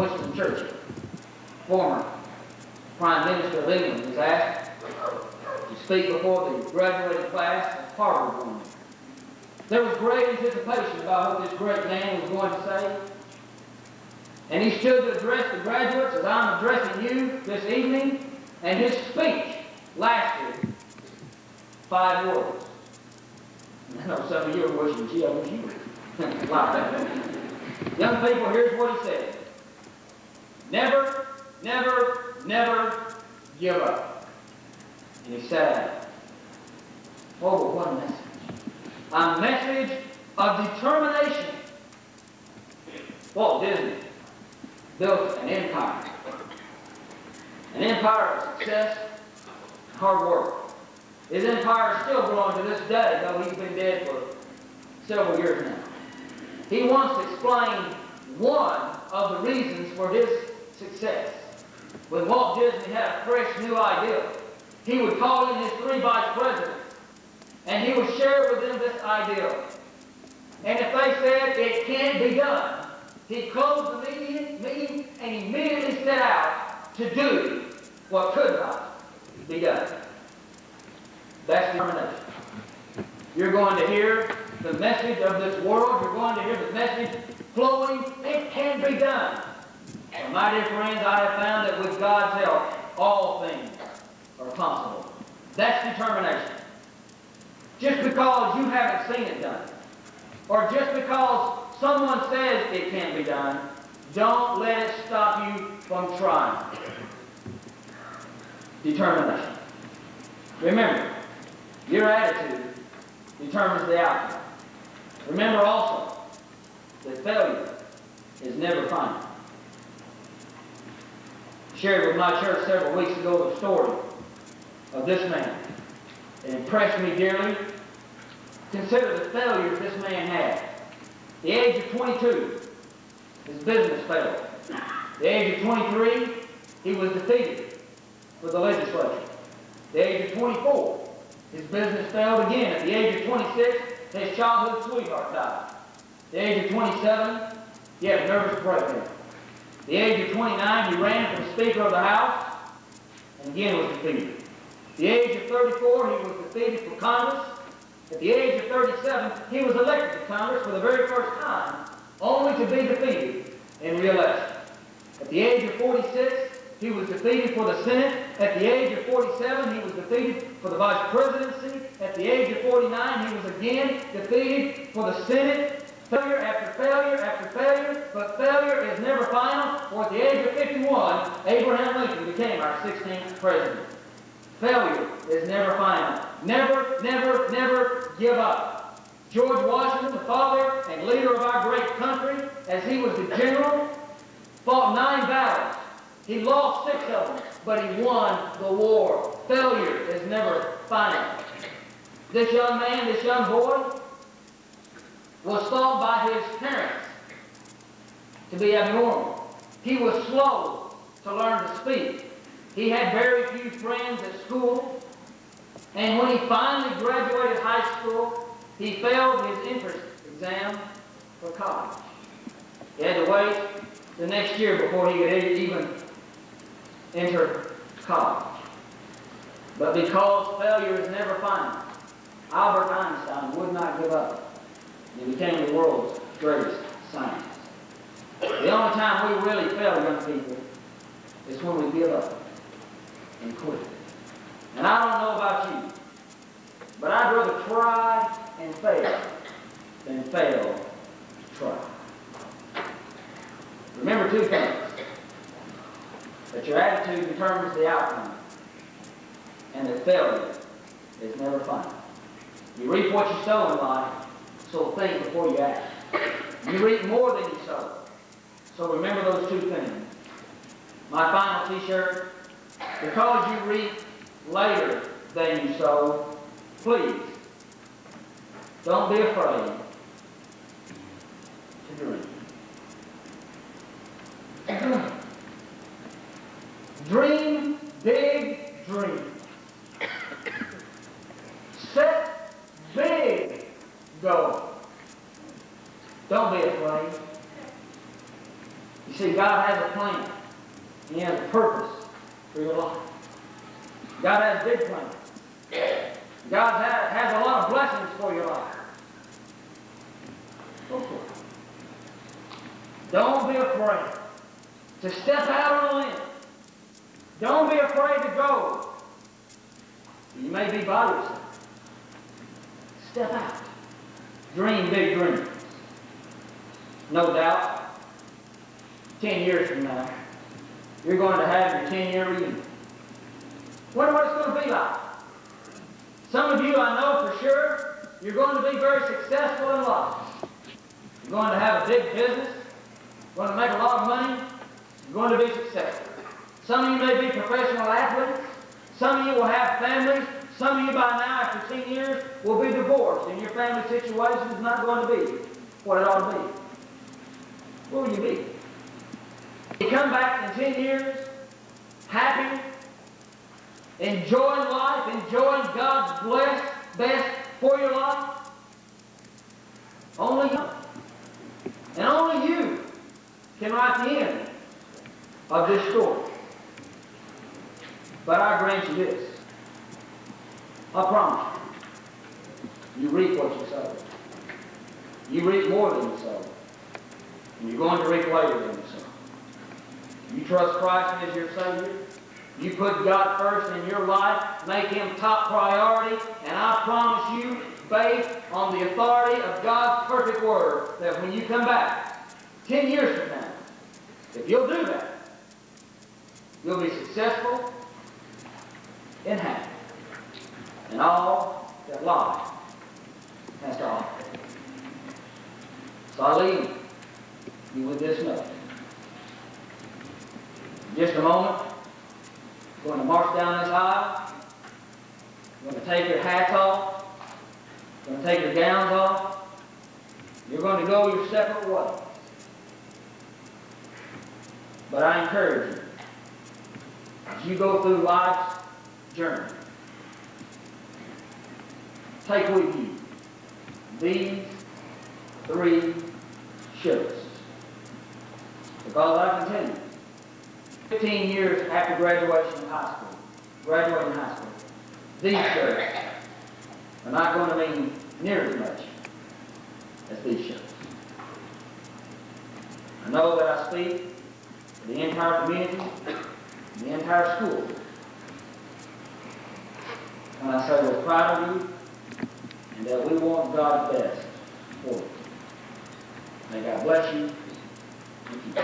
Winston Churchill, former Prime Minister of England, was asked to speak before the graduating class at Harvard one day. There was great anticipation about what this great man was going to say. And he stood to address the graduates as I'm addressing you this evening, and his speech lasted 5 words. I know some of you are wishing, gee, I wish you would like that. Young people, here's what he said. Never, never, never give up. And he said, oh, what a message. A message of determination. Walt Disney built an empire. An empire of success and hard work. His empire is still growing to this day, though he's been dead for several years now. He wants to explain one of the reasons for his success. When Walt Disney had a fresh new idea, he would call in his 3 vice presidents, and he would share with them this idea. And if they said it can't be done, he'd close the meeting and immediately set out to do what could not be done. That's determination. You're going to hear the message of this world. You're going to hear the message flowing. It can be done. And my dear friends, I have found that with God's help, all things are possible. That's determination. Just because you haven't seen it done, or just because someone says it can be done, don't let it stop you from trying. Determination. Remember, your attitude determines the outcome. Remember also that failure is never final. I shared with my church several weeks ago the story of this man. It impressed me dearly. Consider the failures this man had. At the age of 22, his business failed. At the age of 23, he was defeated for the legislature. At the age of 24, his business failed again. At the age of 26, his childhood sweetheart died. At the age of 27, he had a nervous breakdown. At the age of 29, he ran for the Speaker of the House and again was defeated. At the age of 34, he was defeated for Congress. At the age of 37, he was elected to Congress for the very first time, only to be defeated in re-election. At the age of 46, he was defeated for the Senate. At the age of 47, he was defeated for the vice presidency. At the age of 49, he was again defeated for the Senate. Failure after failure after failure, but failure is never final. For at the age of 51, Abraham Lincoln became our 16th president. Failure is never final. Never, never, never give up. George Washington, the father and leader of our great country, as he was the general, fought 9 battles. He lost 6 of them, but he won the war. Failure is never final. This young man, this young boy, was thought by his parents to be abnormal. He was slow to learn to speak. He had very few friends at school. And when he finally graduated high school, he failed his entrance exam for college. He had to wait the next year before he could even enter college. But because failure is never final, Albert Einstein would not give up. He became the world's greatest scientist. The only time we really fail, young people, is when we give up and quit. And I don't know about you, but I'd rather try and fail than fail to try. Remember 2 things. That your attitude determines the outcome, and that failure is never final. You reap what you sow in life, so think before you act. You reap more than you sow. So remember those 2 things. My final t-shirt, because you reap later than you sow, please, don't be afraid to dream. Dream big dreams. Set big goals. Don't be afraid. You see, God God has a plan. He has a purpose for your life. God has a big plan. God has a lot of blessings for your life. Go for it. Don't be afraid to step out on a limb. Don't be afraid to go. You may be by yourself. Step out. Dream big dreams. No doubt, 10 years from now, you're going to have your 10-year reunion. Wonder what it's going to be like. Some of you, I know for sure, you're going to be very successful in life. You're going to have a big business, you're going to make a lot of money, you're going to be successful. Some of you may be professional athletes, some of you will have families, some of you by now, after 10 years, will be divorced, and your family situation is not going to be what it ought to be. Where will you be? You come back in 10 years, happy, enjoying life, enjoying God's best for your life. Only you. And only you can write the end of this story. But I grant you this. I promise you. You reap what you sow. You reap more than you sow. And you're going to reap later than you sow. You trust Christ as your Savior. You put God first in your life. Make Him top priority. And I promise you, based on the authority of God's perfect Word, that when you come back 10 years from now, if you'll do that, you'll be successful and happy. And all that life has to offer. So I leave you with this note. In just a moment, you're going to march down this aisle. You're going to take your hats off. You're going to take your gowns off. You're going to go your separate ways. But I encourage you, as you go through life's journey, take with you these 3 shirts. Because I can tell you, 15 years after graduating high school, these shirts are not going to mean near as much as these shirts. I know that I speak for the entire community, the entire school, when I say we're proud of you and that we want God's best for you. May God bless you and keep you.